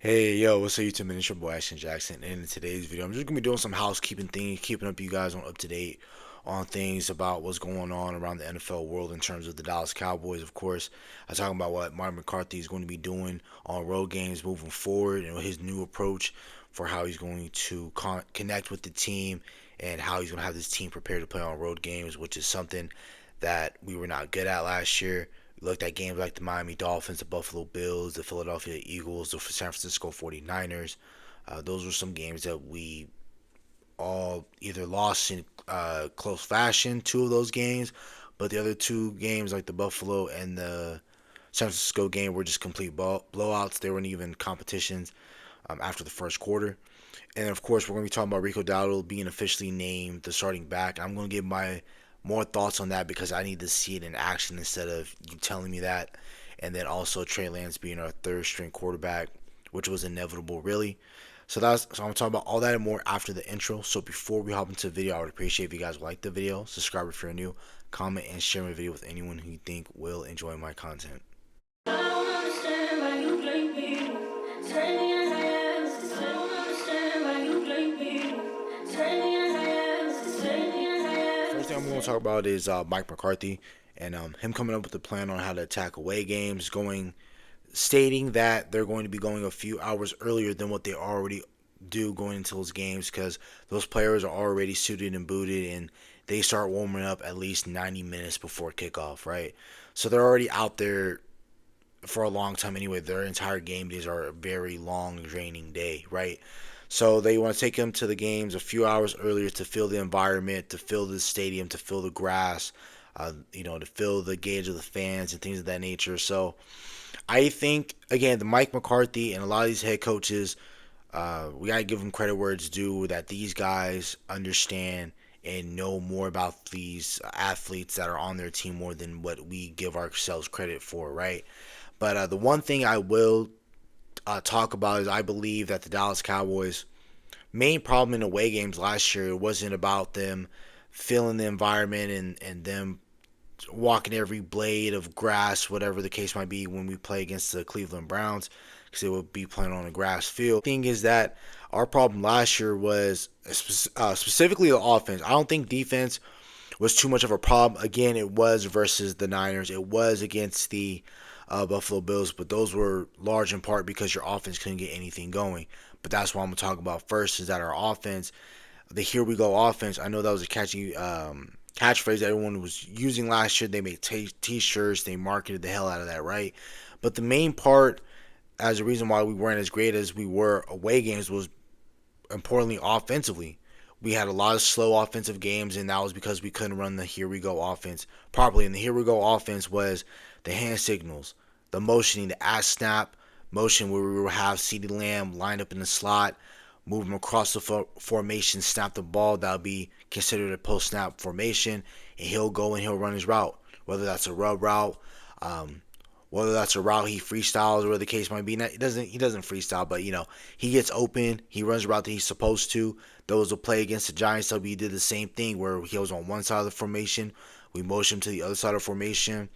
Hey, yo, what's up, YouTube? It's your boy Ashton Jackson. And in today's video, I'm just gonna be doing some housekeeping things, keeping up you guys on up to date on things about what's going on around the NFL world in terms of the Dallas Cowboys. Of course, I'm talking about what Mike McCarthy is going to be doing on road games moving forward, and his new approach for how he's going to connect with the team and how he's going to have this team prepared to play on road games, which is something that we were not good at last year. We looked at games like the Miami Dolphins, the Buffalo Bills, the Philadelphia Eagles, the San Francisco 49ers. Those were some games that we all either lost in close fashion, two of those games, but the other two games, like the Buffalo and the San Francisco game, were just complete blowouts. They weren't even competitions after the first quarter. And of course, we're going to be talking about Rico Dowdle being officially named the starting back. I'm going to give my more thoughts on that because I need to see it in action instead of you telling me that. And then also Trey Lance being our third string quarterback, which was inevitable, really. So I'm talking about all that and more after the intro. So before we hop into the video, I would appreciate if you guys would like the video, subscribe if you're new, comment and share my video with anyone who you think will enjoy my content. First thing I'm going to talk about is Mike McCarthy and him coming up with a plan on how to attack away games, stating that they're going to be going a few hours earlier than what they already do going into those games because those players are already suited and booted and they start warming up at least 90 minutes before kickoff, right? So they're already out there for a long time anyway. Their entire game days are a very long, draining day, right? So they want to take them to the games a few hours earlier to feel the environment, to feel the stadium, to feel the grass, to feel the gauge of the fans and things of that nature. So I think again, the Mike McCarthy and a lot of these head coaches, we gotta give them credit where it's due. That these guys understand and know more about these athletes that are on their team more than what we give ourselves credit for, right? But the one thing I will talk about is I believe that the Dallas Cowboys' main problem in away games last year wasn't about them feeling the environment and them walking every blade of grass, whatever the case might be, when we play against the Cleveland Browns, because they would be playing on a grass field. The thing is that our problem last year was specifically the offense. I don't think defense was too much of a problem. Again, it was versus the Niners. It was against the Buffalo Bills, but those were large in part because your offense couldn't get anything going. But that's what I'm going to talk about first is that our offense, the here we go offense, I know that was a catchy catchphrase that everyone was using last year. They made t-shirts, they marketed the hell out of that, right? But the main part as a reason why we weren't as great as we were away games was importantly offensively. We had a lot of slow offensive games, and that was because we couldn't run the here we go offense properly. And the here we go offense was the hand signals, the motioning, the ass snap motion where we would have CeeDee Lamb lined up in the slot, move him across the formation, snap the ball. That would be considered a post snap formation, and he'll go and he'll run his route, whether that's a rub route, um, whether that's a route he freestyles or whatever the case might be. He doesn't freestyle, but he gets open, he runs the route that he's supposed to. There was a play against the Giants that we did the same thing where he was on one side of the formation, we motioned him to the other side of the formation.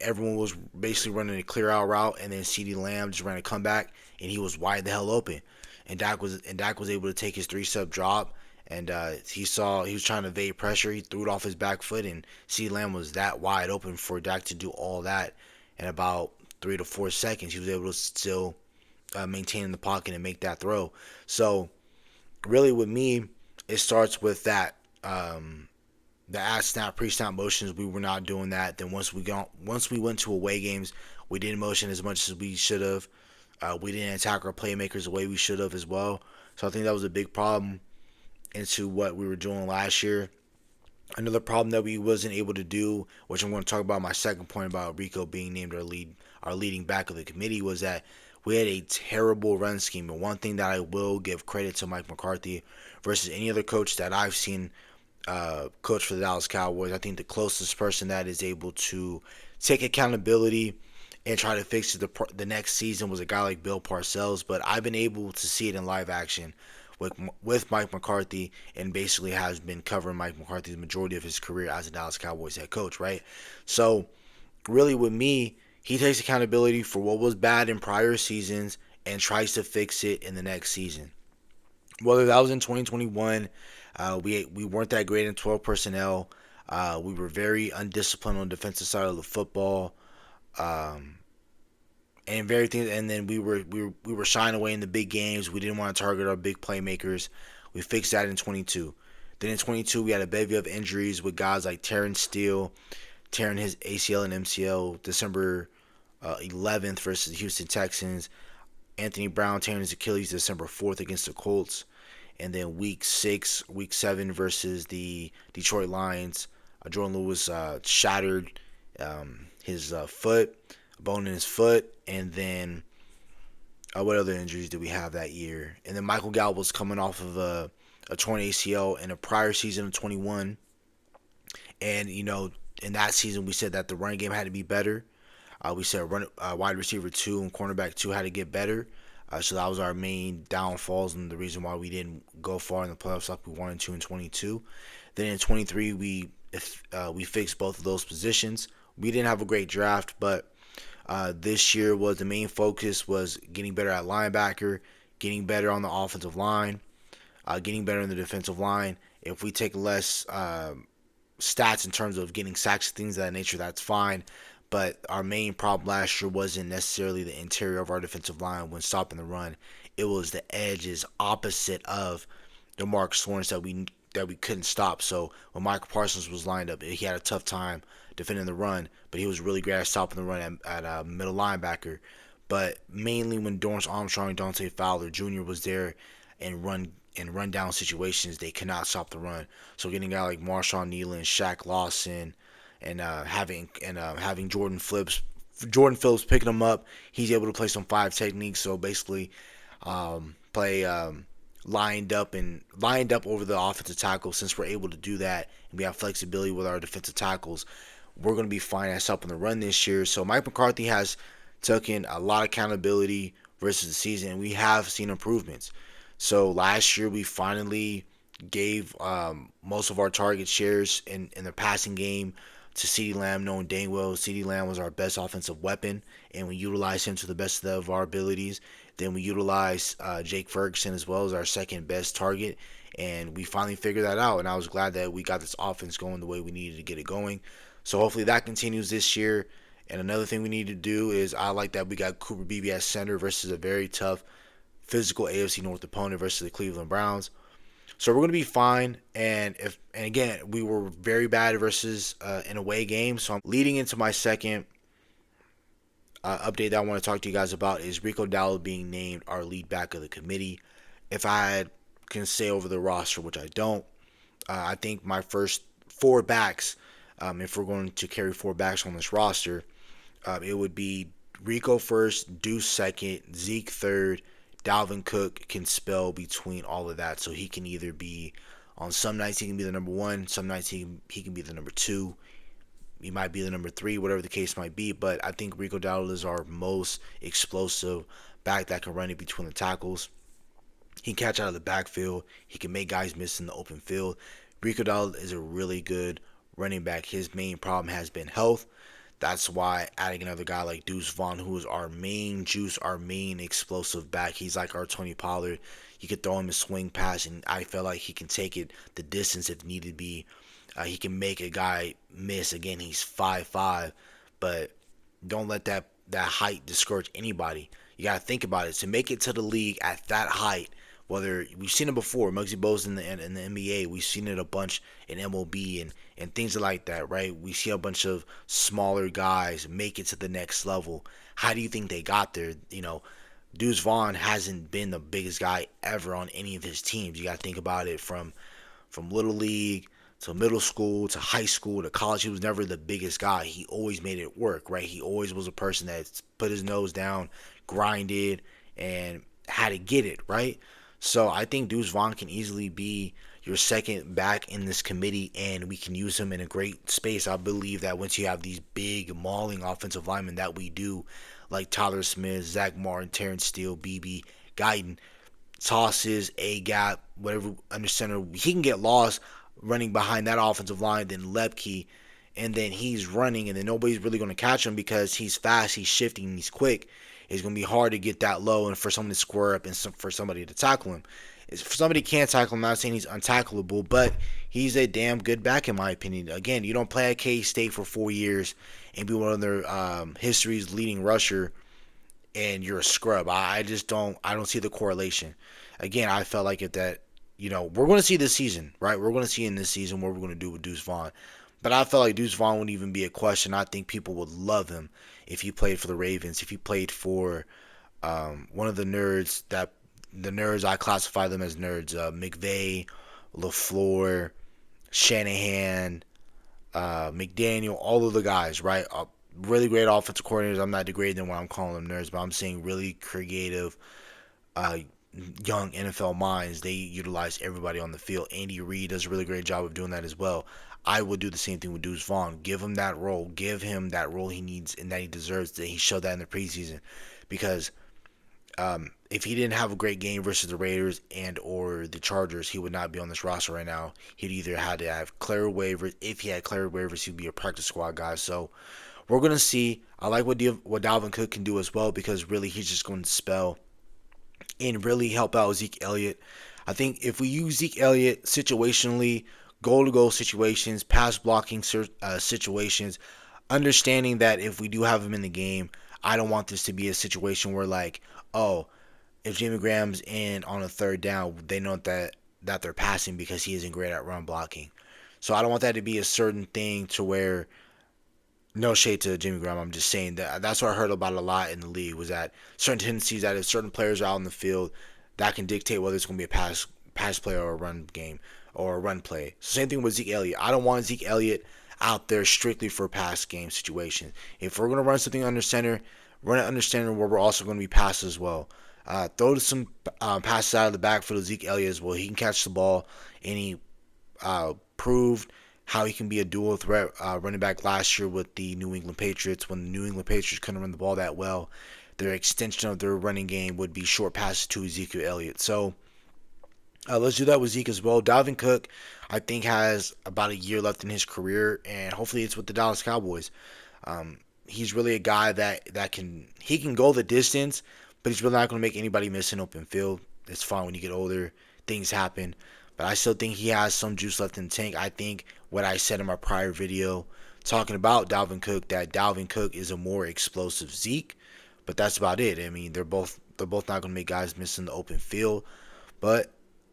Everyone was basically running a clear out route, and then CeeDee Lamb just ran a comeback, and he was wide the hell open. And Dak was able to take his 3-step drop, and he was trying to evade pressure. He threw it off his back foot, and CeeDee Lamb was that wide open for Dak to do all that in about 3 to 4 seconds. He was able to still maintain in the pocket and make that throw. So really, with me, it starts with that. The ass snap, pre-snap motions, we were not doing that. Then once we went to away games, we didn't motion as much as we should have. We didn't attack our playmakers the way we should have as well. So I think that was a big problem into what we were doing last year. Another problem that we wasn't able to do, which I'm going to talk about my second point about Rico being named our leading back of the committee, was that we had a terrible run scheme. And one thing that I will give credit to Mike McCarthy versus any other coach that I've seen coach for the Dallas Cowboys, I think the closest person that is able to take accountability and try to fix it the next season was a guy like Bill Parcells. But I've been able to see it in live action with Mike McCarthy, and basically has been covering Mike McCarthy the majority of his career as a Dallas Cowboys head coach, right? So really with me, he takes accountability for what was bad in prior seasons and tries to fix it in the next season. Whether that was in 2021, we weren't that great in 12 personnel. We were very undisciplined on the defensive side of the football. Um, and very things, and then we were shying away in the big games. We didn't want to target our big playmakers. We fixed that in 22. Then in 22, we had a bevy of injuries with guys like Terrence Steele tearing his ACL and MCL December 11th versus the Houston Texans. Anthony Brown tearing his Achilles December 4th against the Colts. And then week 7 versus the Detroit Lions, Jordan Lewis shattered his foot, a bone in his foot. And then what other injuries did we have that year? And then Michael Gallup was coming off of a torn ACL in a prior season of 21. And, in that season, we said that the running game had to be better. We said wide receiver 2 and cornerback 2 had to get better. So that was our main downfalls and the reason why we didn't go far in the playoffs like we wanted to in 22. Then in 23, we fixed both of those positions. We didn't have a great draft, but this year was the main focus was getting better at linebacker, getting better on the offensive line, getting better in the defensive line. If we take less stats in terms of getting sacks, things of that nature, that's fine. But our main problem last year wasn't necessarily the interior of our defensive line when stopping the run. It was the edges opposite of the Mark Lawrence that we couldn't stop. So when Michael Parsons was lined up, he had a tough time defending the run, but he was really great at stopping the run at middle linebacker. But mainly when Dorrance Armstrong and Dante Fowler Jr. was there and run down situations, they could not stop the run. So getting a guy like Marshawn Nealon, Shaq Lawson, and having Jordan Phillips picking him up, he's able to play some 5 techniques. So basically, play lined up over the offensive tackle. Since we're able to do that and we have flexibility with our defensive tackles, we're going to be fine at stopping the run this year. So Mike McCarthy has taken a lot of accountability versus the season, and we have seen improvements. So last year we finally gave most of our target shares in the passing game to CeeDee Lamb, knowing dang well CeeDee Lamb was our best offensive weapon, and we utilized him to the best of our abilities. Then we utilized Jake Ferguson as well as our second best target, and we finally figured that out. And I was glad that we got this offense going the way we needed to get it going. So hopefully that continues this year. And another thing we need to do is I like that we got Cooper Beebe at center versus a very tough physical AFC North opponent versus the Cleveland Browns. So we're going to be fine. And again, we were very bad versus an away game. So I'm leading into my second update that I want to talk to you guys about is Rico Dowdle being named our lead back of the committee. If I can say over the roster, which I don't, I think my first 4 backs, if we're going to carry 4 backs on this roster, it would be Rico first, Deuce second, Zeke third. Dalvin Cook can spell between all of that, so he can either be on some nights he can be the number 1, some nights he can be the number 2. He might be the number 3, whatever the case might be. But I think Rico Dowdle is our most explosive back that can run it between the tackles. He can catch out of the backfield. He can make guys miss in the open field. Rico Dowdle is a really good running back. His main problem has been health. That's why adding another guy like Deuce Vaughn, who is our main juice, our main explosive back, he's like our Tony Pollard. You could throw him a swing pass, and I feel like he can take it the distance if needed be. He can make a guy miss. Again, he's 5'5", but don't let that height discourage anybody. You got to think about it. To make it to the league at that height, whether we've seen it before, Muggsy Bogues in the NBA, we've seen it a bunch in MLB and things like that, right? We see a bunch of smaller guys make it to the next level. How do you think they got there? Deuce Vaughn hasn't been the biggest guy ever on any of his teams. You got to think about it from Little League to middle school to high school to college. He was never the biggest guy. He always made it work, right? He always was a person that put his nose down, grinded, and had to get it, right? So I think Deuce Vaughn can easily be your second back in this committee, and we can use him in a great space. I believe that once you have these big, mauling offensive linemen that we do, like Tyler Smith, Zach Martin, Terrence Steele, BB, Guyton, tosses, A-gap, whatever, under center, he can get lost running behind that offensive line than Lepke, and then he's running, and then nobody's really going to catch him because he's fast, he's shifting, he's quick. It's going to be hard to get that low and for someone to square up and for somebody to tackle him. If somebody can't tackle him, I'm not saying he's untackleable, but he's a damn good back in my opinion. Again, you don't play at K-State for 4 years and be one of their history's leading rusher and you're a scrub. I just don't see the correlation. Again, I felt like if that we're going to see this season, right? We're going to see in this season what we're going to do with Deuce Vaughn. But I felt like Deuce Vaughn wouldn't even be a question. I think people would love him if he played for the Ravens, if he played for one of the nerds I classify them as nerds, McVay, LaFleur, Shanahan, McDaniel, all of the guys, right? Really great offensive coordinators. I'm not degrading them when I'm calling them nerds, but I'm saying really creative, uh, young NFL minds. They utilize everybody on the field. Andy Reid does a really great job of doing that as well. I would do the same thing with Deuce Vaughn. Give him that role. Give him that role he needs and that he deserves. That he showed that in the preseason, because if he didn't have a great game versus the Raiders and or the Chargers, he would not be on this roster right now. He'd either had to have clear waivers. If he had clear waivers, he'd be a practice squad guy. So we're gonna see. I like what Dalvin Cook can do as well, because really he's just going to spell and really help out Zeke Elliott. I think if we use Zeke Elliott situationally, goal to goal situations, pass blocking situations, understanding that if we do have him in the game, I don't want this to be a situation where like, oh, if Jimmy Graham's in on a third down, they know that they're passing because he isn't great at run blocking. So I don't want that to be a certain thing to where, no shade to Jimmy Graham, I'm just saying that's what I heard about a lot in the league, was that certain tendencies that if certain players are out in the field, that can dictate whether it's going to be a pass play or a run game or a run play. Same thing with Zeke Elliott. I don't want Zeke Elliott out there strictly for pass game situations. If we're going to run something under center, run it under center where we're also going to be passed as well. Throw some passes out of the backfield of Zeke Elliott as well. He can catch the ball, and he proved how he can be a dual threat running back last year with the New England Patriots. When the New England Patriots couldn't run the ball that well, their extension of their running game would be short passes to Ezekiel Elliott. So let's do that with Zeke as well. Dalvin Cook, I think, has about a year left in his career, and hopefully it's with the Dallas Cowboys. He's really a guy that can go the distance, but he's really not going to make anybody miss an open field. It's fine when you get older. Things happen. But I still think he has some juice left in the tank. I think what I said in my prior video talking about Dalvin Cook, that Dalvin Cook is a more explosive Zeke, but that's about it. I mean, they're both not going to make guys miss in the open field. But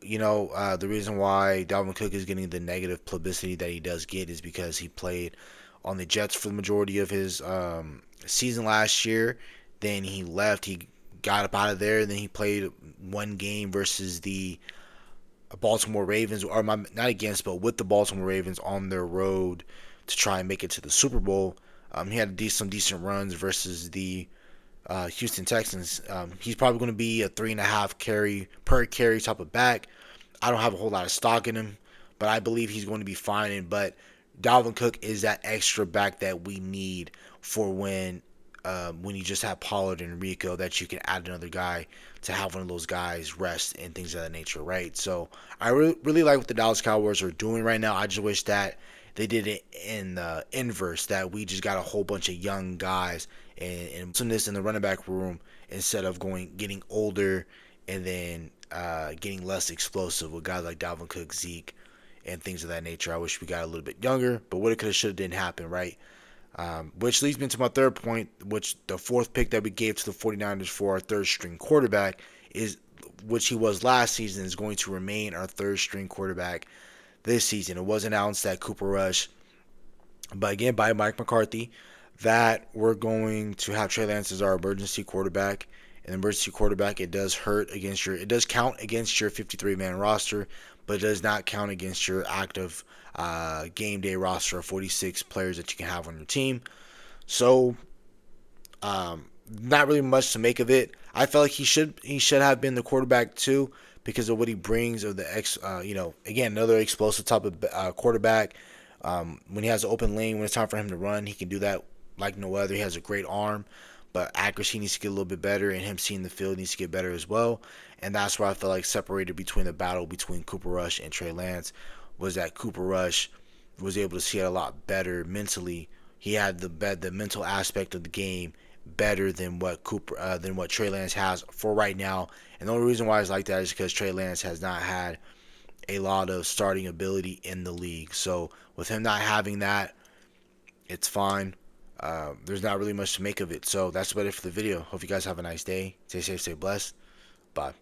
the reason why Dalvin Cook is getting the negative publicity that he does get is because he played on the Jets for the majority of his season last year. Then he left. He got up out of there. And then he played one game versus the Baltimore Ravens, or not against, but with the Baltimore Ravens on their road to try and make it to the Super Bowl. He had some decent runs versus the Houston Texans. He's probably going to be a 3.5 carry per carry type of back. I don't have a whole lot of stock in him, but I believe he's going to be fine. But Dalvin Cook is that extra back that we need for when you just have Pollard and Rico, that you can add another guy to have one of those guys rest and things of that nature, right? So I really like what the Dallas Cowboys are doing right now. I just wish that they did it in the inverse, that we just got a whole bunch of young guys and some this in the running back room instead of getting older and then getting less explosive with guys like Dalvin Cook, Zeke, and things of that nature. I wish we got a little bit younger, but what it could have, should have, didn't happen, right? Which leads me to my third point, which the fourth pick that we gave to the 49ers for our third string quarterback is, which he was last season, is going to remain our third string quarterback this season. It was announced that Cooper Rush, but again by Mike McCarthy, that we're going to have Trey Lance as our emergency quarterback. An emergency quarterback, it does count against your 53-man roster, but it does not count against your active game day roster of 46 players that you can have on your team. So, not really much to make of it. I felt like he should have been the quarterback too, because of what he brings, of the again, another explosive type of quarterback. When he has an open lane, when it's time for him to run, he can do that like no other. He has a great arm, but accuracy needs to get a little bit better, and him seeing the field needs to get better as well. And that's where I felt like separated between the battle between Cooper Rush and Trey Lance was that Cooper Rush was able to see it a lot better mentally. He had the mental aspect of the game better than what Trey Lance has for right now. And the only reason why it's like that is because Trey Lance has not had a lot of starting ability in the league. So with him not having that, it's fine. There's not really much to make of it. So that's about it for the video. Hope you guys have a nice day. Stay safe, stay blessed. Bye.